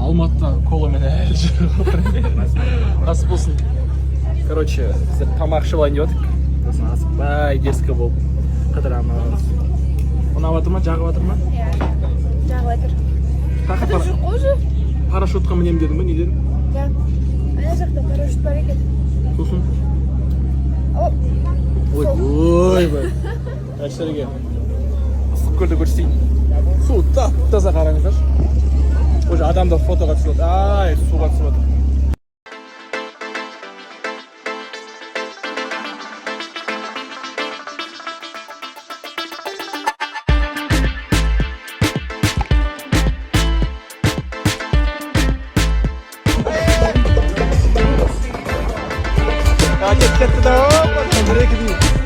Алматыда кола мен әлі жүр. Ас болсын. Короче, біздер тамақ ішіп алайын деп жатырмық. Сосын асықпай дерзкий болып қыдырамыз. Ұнап жатыр ма, жағып жатыр ма? Иә, жағып жатыр. Қақы Жоқ уже. парашютқа мінемін дедің ба, не дедің? Иә. Ана жақта парашют бар екен. Сосын? Ой. Әштерге. Ыстық көлді көрсетейін. Су тап-таза қараңыздаршы. Уже адамдар фотоға түсіп жатыр. Ай, суға түсіп жатыр. Кетті да, бір-екі дейін.